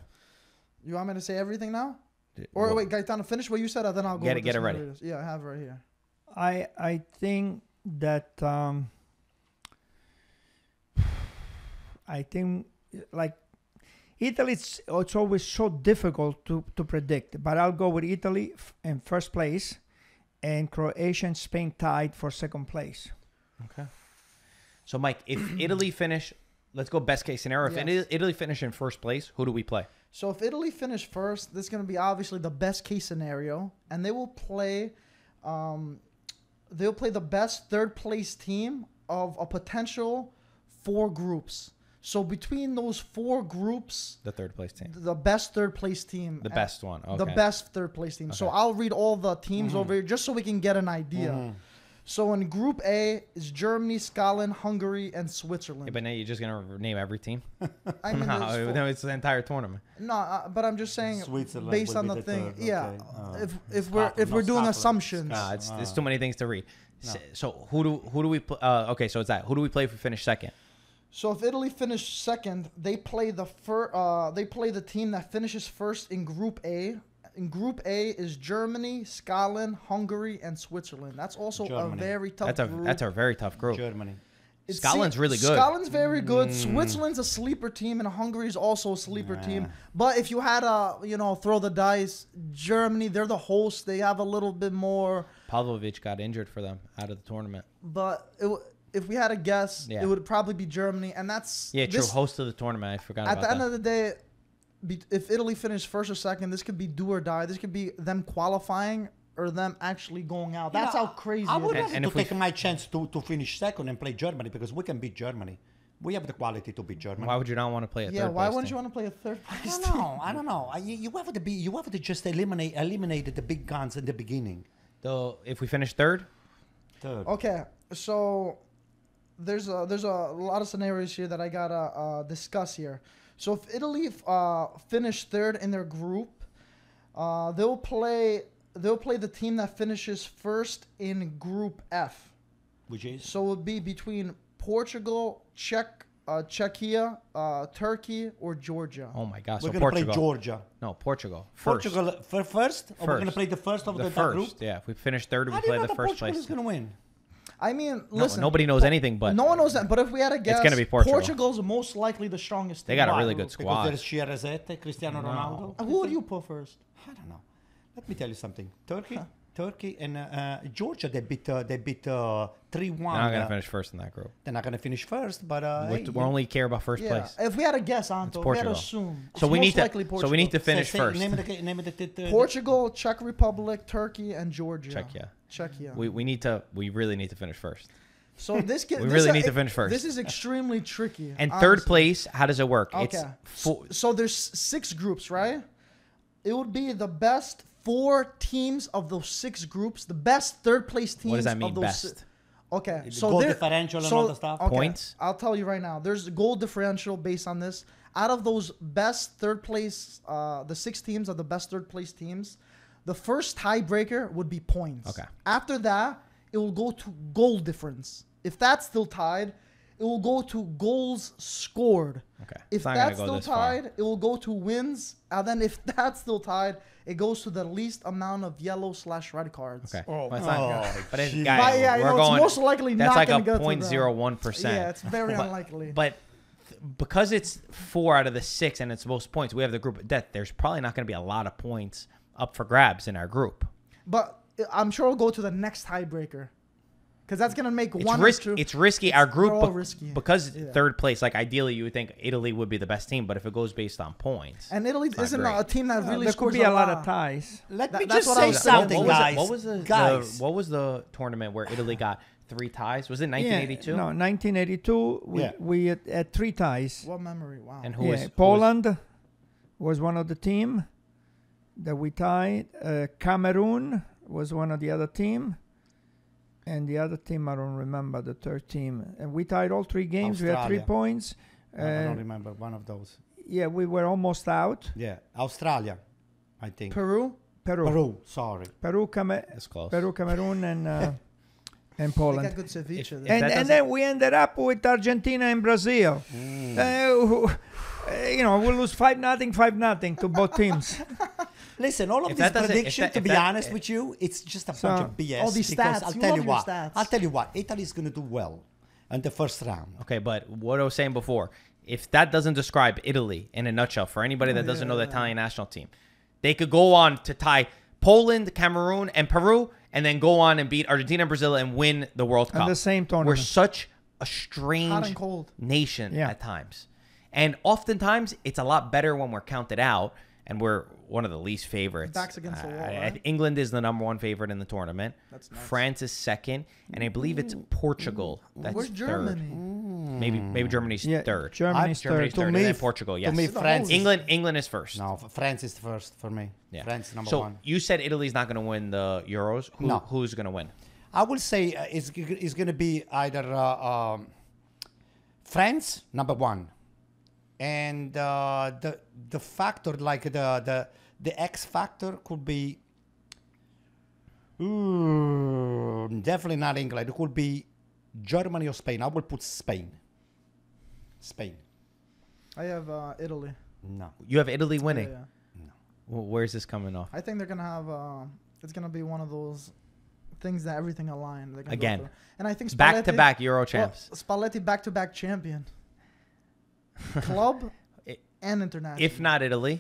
You want me to say everything now? Or Well, wait, Gaetano, finish what you said, and then I'll go Get with it the ready. scenarios. Yeah, I have it right here. I think that I think like Italy, it's always so difficult to predict. But I'll go with Italy in first place, and Croatia and Spain tied for second place. Okay. So, Mike, if Italy finish, let's go best case scenario. If Yes. Italy finish in first place, who do we play? So if Italy finish first, this is going to be obviously the best case scenario, and they will play. They'll play the best third place team of a potential 4 groups. So between those 4 groups, The third place team. the best third place team, The best one. Okay. the best third place team. So Okay. I'll read all the teams over here just so we can get an idea. So in Group A is Germany, Scotland, Hungary, and Switzerland. Yeah, but now you're just going to name every team? I mean, there's No, four- no, it's the entire tournament. No, but I'm just saying, Switzerland based will on be the the thing, third, yeah. okay. If we're doing Scotland. assumptions, Nah, it's too many things to read. So who do we play? Okay, so it's that. Who do we play if we finish second? so if Italy finish second, they play the team that finishes first in Group A. In Group A is Germany, Scotland, Hungary, and Switzerland. That's also Germany. a very tough group. That's a very tough group. Germany. Scotland's really good. Scotland's very good. Switzerland's a sleeper team, and Hungary's also a sleeper team. But if you had throw the dice, Germany, they're the host. They have a little bit more. Pavlovic got injured for them out of the tournament. But if we had a guess, Yeah. it would probably be Germany, and that's Yeah, true. Host of the tournament. I forgot At about the end that. of the day, if Italy finished first or second, this could be do or die. This could be them qualifying or them actually going out. That's how crazy I would it is. love And to if we take my chance to finish second and play Germany because we can beat Germany. We have the quality to be German. Why would you not want to play a Yeah, third why place wouldn't team? you want to play a third place I team? don't know. I don't know. You have to just eliminate the big guns in the beginning. Though, if we finish third, Third. Okay, so there's a lot of scenarios here that I gotta discuss here. So if Italy finish third in their group, they'll play the team that finishes first in Group F. Which is? So it would be between Portugal, Czechia, Turkey, or Georgia. oh my gosh, We're so going to play Portugal. Georgia. No, Portugal. First. Portugal first? Or we're going to First. play the first of The that first. group? Yeah, if we finish third, we How do you play know the that first Portugal place. is going to win? I mean, No, listen. nobody knows anything, but No one knows that. But if we had a guess, gonna be Portugal. Portugal's most likely the strongest they team. got a Why? really good Because squad. there's Chiarazette, Cristiano Ronaldo. Who would you put first? I don't know. Let me tell you something. Turkey and Georgia, they beat 3-1. They're not going to finish first in that group. They're not going to finish first, but We only care about first Yeah. place. If we had a guess, Anto, if we had to Portugal. assume. So it's we most need to. likely So we need to Portugal. finish first. Name of the Portugal, Czech Republic, Turkey, and Georgia. Czechia. Czechia. We really need to finish first. So this We really need to finish first. This is extremely tricky. And honestly. third place, how does it work? Okay. It's So there's 6 groups, right? It would be the best 4 teams of those 6 groups, the best third place teams. what does that mean? of those Best Okay, The so goal there- differential and so- all the stuff? okay, Points? I'll tell you right now. There's a goal differential based on this. Out of those best third place, the 6 teams of the best third place teams, the first tiebreaker would be points. Okay. After that, it will go to goal difference. If that's still tied, it will go to goals scored. Okay. If It's not gonna that's go still this far. tied, it will go to wins. And then if that's still tied, it goes to the least amount of yellow/red cards. Okay. Oh, Well, it's not oh, but it's, jeez. guys, But yeah, you we're know, going. it's most likely that's not like going a to go to the 0.01%. Yeah, it's very unlikely. But because it's 4 out of the 6 and it's most points, we have the group of death. There's probably not going to be a lot of points up for grabs in our group. But I'm sure it'll go to the next tiebreaker. Because that's going to make It's one risky. or two. It's risky. Our group, all risky. because Yeah. third place, like ideally you would think Italy would be the best team, but if it goes based on points, And Italy not isn't great. a team that really there scores could be a lot of ties. Let That- me that's just what I say was saying. something, what was guys. it? What was the guys? what was the tournament where Italy got 3 ties? Was it 1982? No, 1982. Yeah. We had 3 ties. What memory? Wow. And who Yeah, was Poland was one of the team that we tied. Cameroon was one of the other team. And the other team, I don't remember the third team. And we tied all 3 games. We had 3 Australia. points. I don't remember one of those. Yeah, we were almost out. Yeah, Australia, I think. Peru? Peru, sorry. That's close. Peru, Cameroon, and They got Poland. good ceviche If- there. that And doesn't- then we ended up with Argentina and Brazil. We'll lose 5-0, 5-0 to both teams. Listen, all of If these that doesn't- if predictions, that- to if be that- honest with you, it's just a So- bunch of BS. All these because stats, I'll you tell love you your what. stats. I'll tell you what. Italy's going to do well in the first round. Okay, but what I was saying before, if that doesn't describe Italy in a nutshell for anybody that doesn't know the Italian national team, they could go on to tie Poland, Cameroon, and Peru, and then go on and beat Argentina and Brazil and win the World Cup. And the same We're tournament. such a Hot strange and cold. nation Yeah. at times. And oftentimes, it's a lot better when we're counted out, and we're one of the least favorites. Backs against the wall, right? England is the number 1 favorite in the tournament. That's nuts. France is second, and I believe it's Portugal that's Where's third. Germany? Maybe Germany's Yeah, third. Germany's Germany's third. third, and me, then Portugal. Yes. To me, the France. whole- England is first. No, France is first for me. Yeah. France number so 1. you said Italy's not going to win the Euros. No. Who's going to win? I will say it's going to be either France number 1, and the factor like the X factor could be definitely not England. It could be Germany or Spain. I will put Spain. Spain. I have Italy. No. You have Italy winning. Yeah, yeah. Where's this coming off? I think they're gonna have. It's gonna be one of those things that everything aligned. They're gonna go Again. through. And I think Back to Spalletti- back Euro champs. Well, Spalletti back-to-back champion, club It- and international. If not Italy,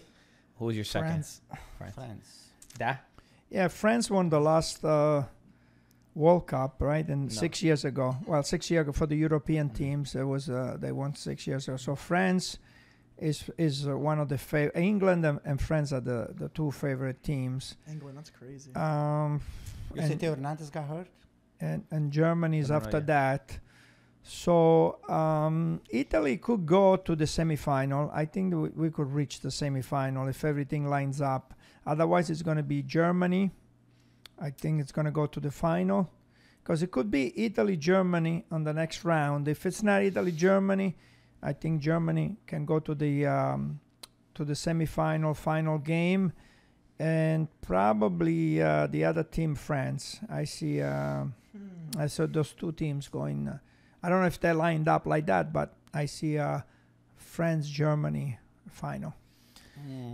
who's your second? France. France. Da? Yeah, France won the last World Cup, right? And 6 years ago. Well, 6 years ago for the European teams, it was they won 6 years ago. So France is one of the favorite. England and France are the 2 favorite teams. England, that's crazy. You say Theo Hernandez got hurt? And Germany is I don't know after yet. that. So Italy could go to the semifinal. I think we could reach the semifinal if everything lines up. Otherwise, it's going to be Germany. I think it's going to go to the final because it could be Italy-Germany on the next round. If it's not Italy-Germany, I think Germany can go to the semifinal final game, and probably the other team, France. I saw those two teams going. I don't know if they're lined up like that, but I see France-Germany final.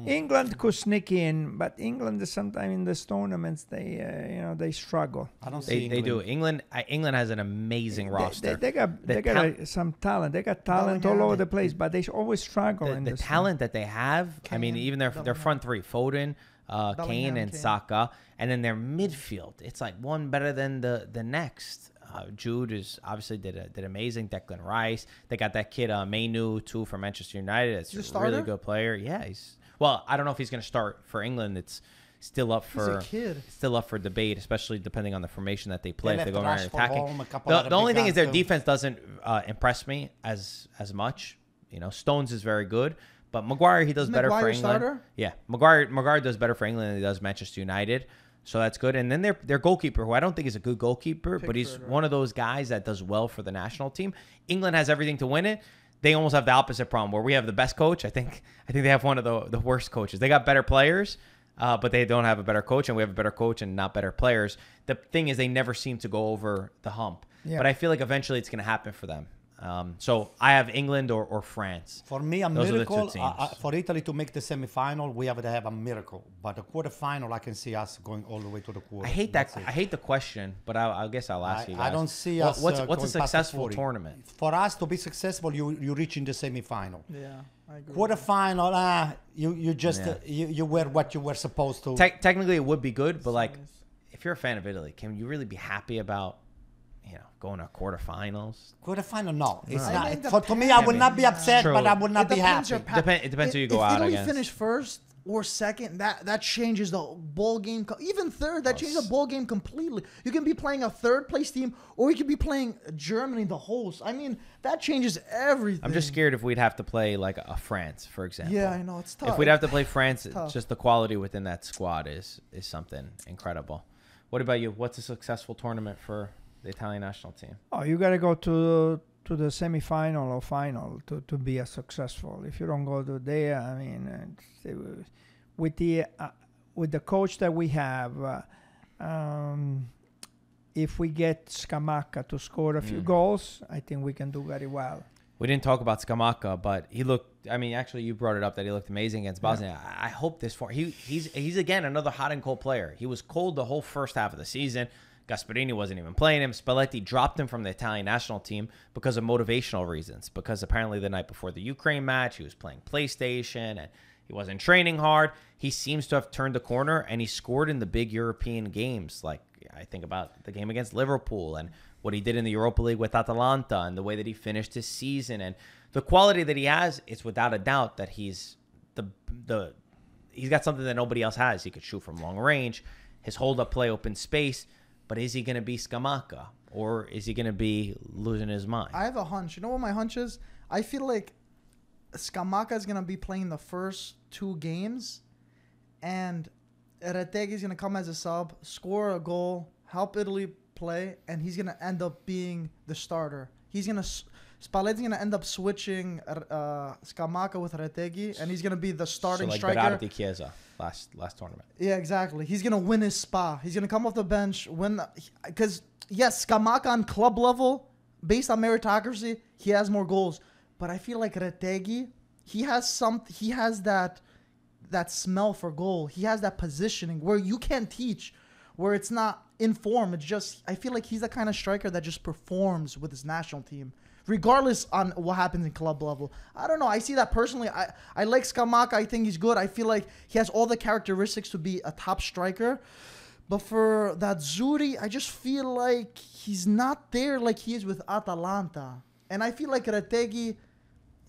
England could sneak in, but England is sometimes in these tournaments they struggle. I don't see They do. England has an amazing roster. They got some talent. They got talent all over the place, but they always struggle. The talent that they have. Kane, I mean, even their front three: Foden, Kane, and Saka, and then their midfield. It's like one better than the next. Jude is obviously did amazing. Declan Rice. They got that kid Mainu too from Manchester United. It's a really good player. Yeah, well, I don't know if he's going to start for England. It's still up for debate, especially depending on the formation that they play. If they go around attacking. The only thing is their defense doesn't impress me as much. You know, Stones is very good, but Maguire he does better for England. Starter? Yeah, Maguire does better for England than he does Manchester United. So that's good. And then their goalkeeper, who I don't think is a good goalkeeper, but he's one of those guys that does well for the national team. England has everything to win it. They almost have the opposite problem where we have the best coach. I think they have one of the worst coaches. They got better players, but they don't have a better coach, and we have a better coach and not better players. The thing is they never seem to go over the hump. Yeah. But I feel like eventually it's going to happen for them. So I have England or France. For me, a miracle. For Italy to make the semifinal, we have to have a miracle. But the quarterfinal, I can see us going all the way to the quarter. I hate that. I hate the question, but I guess I'll ask you guys. I don't see us. What's a successful tournament? For us to be successful, you reach in the semifinal. Yeah, I agree. Quarterfinal, you were what you were supposed to. Technically, it would be good, but like, if you're a fan of Italy, can you really be happy about? Going to quarterfinals. Quarterfinal, no. It's not. To me, I would not be upset, but I would not be happy. It depends who you go out against. If Italy finish first or second, that changes the ball game. Even third, that changes the ball game completely. You can be playing a third place team, or you could be playing Germany, the host. I mean, that changes everything. I'm just scared if we'd have to play like a France, for example. Yeah, I know it's tough. If we'd have to play France, it's just the quality within that squad is something incredible. What about you? What's a successful tournament for the Italian national team? Oh, you got to go to the semifinal or final to be as successful. If you don't go to there, I mean, with the coach that we have, if we get Scamacca to score a few goals, I think we can do very well. We didn't talk about Scamacca, but he looked. I mean, actually, you brought it up that he looked amazing against Bosnia. Yeah. I hope he's again another hot and cold player. He was cold the whole first half of the season. Gasperini wasn't even playing him. Spalletti dropped him from the Italian national team because of motivational reasons. Because apparently the night before the Ukraine match, he was playing PlayStation and he wasn't training hard. He seems to have turned the corner, and he scored in the big European games. Like, I think about the game against Liverpool and what he did in the Europa League with Atalanta and the way that he finished his season. And the quality that he has, it's without a doubt that he's got something that nobody else has. He could shoot from long range. His hold-up play, open space. But is he going to be Scamacca, or is he going to be losing his mind? I have a hunch. You know what my hunch is? I feel like Scamacca is going to be playing the first two games, and Retegui is going to come as a sub, score a goal, help Italy play, and he's going to end up being the starter. Spalletti's going to end up switching Scamacca with Retegui, and he's going to be the starting striker. Berardi Chiesa last tournament. Yeah, exactly. He's going to win his spot. He's going to come off the bench, win. Because, yes, Scamacca on club level, based on meritocracy, he has more goals. But I feel like Retegui, he has that smell for goal. He has that positioning where you can't teach, where it's not in form. It's just, I feel like he's the kind of striker that just performs with his national team, regardless on what happens in club level. I don't know. I see that personally. I like Scamacca. I think he's good. I feel like he has all the characteristics to be a top striker. But for that Azzurri, I just feel like he's not there like he is with Atalanta. And I feel like Retegui,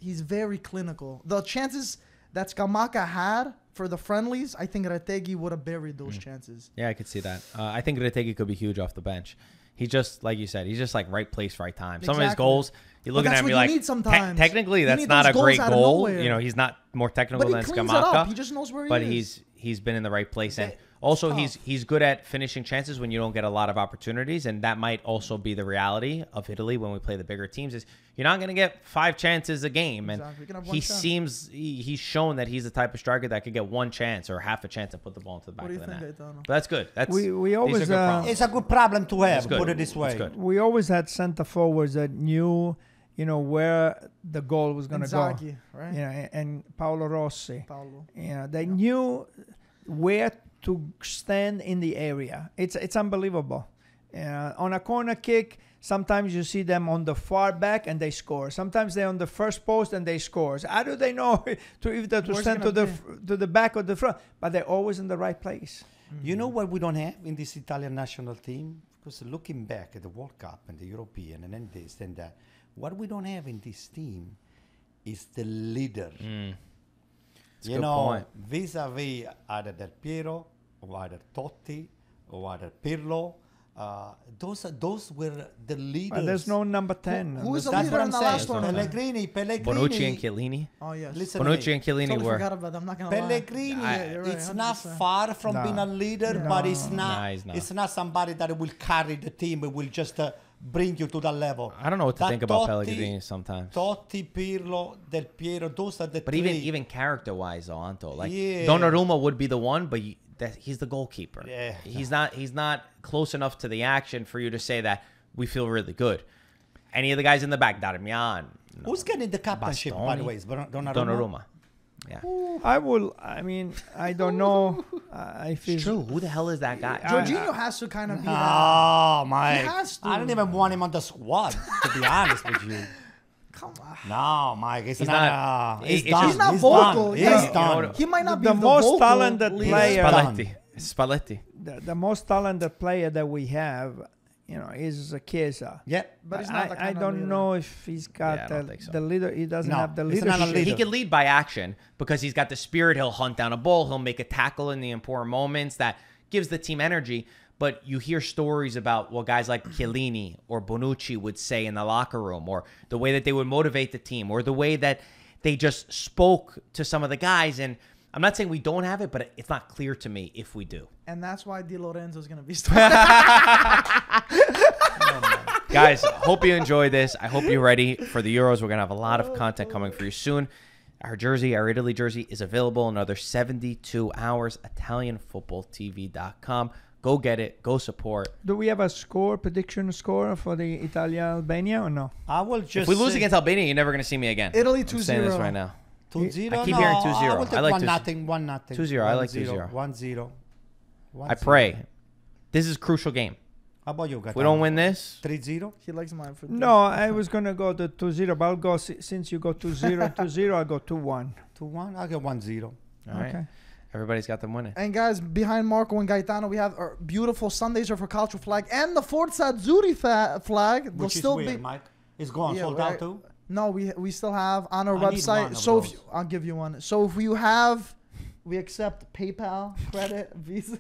he's very clinical. The chances that Scamacca had for the friendlies, I think Retegui would have buried those chances. Yeah, I could see that. I think Retegui could be huge off the bench. He just, like you said, he's just like right place, right time. Some of his Exactly. goals, you're looking at him, you're like, need sometimes. Technically, You that's need not a those great goals out of goal. nowhere. You know, he's not more technical But he than cleans it up. Scamacca. He just knows where he But is. he's been in the right place, and It's also tough. he's good at finishing chances when you don't get a lot of opportunities, and that might also be the reality of Italy when we play the bigger teams. Is you're not going to get 5 chances a game, and Exactly. You can have one he chance. seems he's shown that he's the type of striker that could get one chance or half a chance and put the ball into the back What do you of the think, net. Gaetano? But that's good. That's We these are always good problems. It's a good problem to have. good. Put it this way. It's good. we always had center forwards that knew, you know, where the goal was going to go. Inzaghi, right? You know, and Paolo Rossi. Paolo. You know, they knew where to stand in the area. It's unbelievable. On a corner kick, sometimes you see them on the far back and they score. Sometimes they're on the first post and they score. So how do they know to either to Where's stand it to gonna the back or the front? But they're always in the right place. You know what we don't have in this Italian national team? Because looking back at the World Cup and the European and then this and that, what we don't have in this team is the leader. That's a good point. Vis-a-vis either Del Piero or either Totti or either Pirlo, those were the leaders. But there's no number 10. Who is the That's leader what in I'm the last saying. tournament? Pellegrini. Bonucci and Chiellini. Oh, yes. Listen to Bonucci me. and Chiellini Totally were. forgot about that. I'm not going to lie. Pellegrini, Yeah, you're right, it's not 100%. far from No. being a leader, but it's not. Nah, he's not. It's not somebody that will carry the team. It will just bring you to that level. I don't know what to That think about Totti- Pellegrini sometimes. Totti, Pirlo, Del Piero, those are the But three. even character-wise, though, Anto, like Yeah. Donnarumma would be the one, but he's the goalkeeper. Yeah. He's not close enough to the action for you to say that we feel really good. Any of the guys in the back, Darmian, Who's getting the captainship, by the Bastoni, way? Is Donnarumma? Donnarumma. Yeah, I don't know if it's he's true. Who the hell is that guy? Jorginho has to kind of be that. Oh, my. He has to. I don't even want him on the squad, to be honest with you. Come on. No, Mike. He's He's not. not- He's it's done. just- He's not He's vocal. Done. Yeah. He's done. He might not be The the most vocal talented leader. player. Spalletti. It's Spalletti. the most talented player that we have, you know, is Chiesa. Yeah. But he's not the I kind of don't leader. know if he's got Yeah, I don't think so. the leader. He doesn't No, have the he's not a leadership. leader. He can lead by action because he's got the spirit. He'll hunt down a ball. He'll make a tackle in the important moments that gives the team energy. But you hear stories about what guys like Chiellini or Bonucci would say in the locker room, or the way that they would motivate the team, or the way that they just spoke to some of the guys. And I'm not saying we don't have it, but it's not clear to me if we do. And that's why Di Lorenzo is going to be starting. Guys, hope you enjoy this. I hope you're ready for the Euros. We're going to have a lot of content coming for you soon. Our jersey, our Italy jersey, is available in another 72 hours. ItalianFootballTV.com. Go get it. Go support. Do we have a prediction score for the Italia-Albania or no? I will just. If we lose say against Albania, you're never going to see me again. Italy I'm saying this 2-0. right now. 2-0. I keep hearing 2-0. I will take I like 1-0. 1-0. 2-0. I like 2-0. 1-0. I pray. This is a crucial game. How about you, If we don't win this, 3-0. He likes mine for No, I was gonna go to 2-0, but I'll go since you go 2-0, 2-0. I'll go 2-1. 2-1. I'll get 1-0. all right. Okay. Everybody's got them winning. And guys, behind Marco and Gaetano, we have our beautiful Sundays are for Calcio flag and the Forza Azzurri flag. They'll Which is still weird, be. Mike. It's gone. Yeah, Sold right. out too. No, we still have on our I need one website. of So if those. you, I'll give you one. So if you have, we accept PayPal, credit, Visa.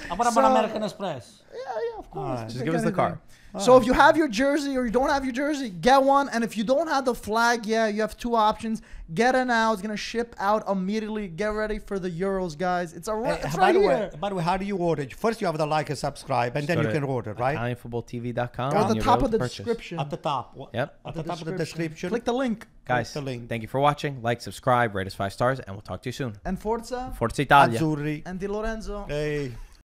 How about So- American Express? Yeah, of course. Alright. Just Pick give us the anything. card. So if you have your jersey or you don't have your jersey, get one. And if you don't have the flag, yeah, you have two options. Get it now. It's gonna ship out immediately. Get ready for the Euros, guys. It's it's by right the here. way, how do you order? First, you have to like and subscribe, and then Go you to can order, right? ItalianFootballTV.com. Or at and the you'll top be of able the to purchase. description. At the top. Yep. At the top of the description. Click the link. Guys, the link. thank you for watching. Like, subscribe, rate us 5 stars, and we'll talk to you soon. And Forza Forza Italia. Azzurri. and Di Lorenzo. Hey.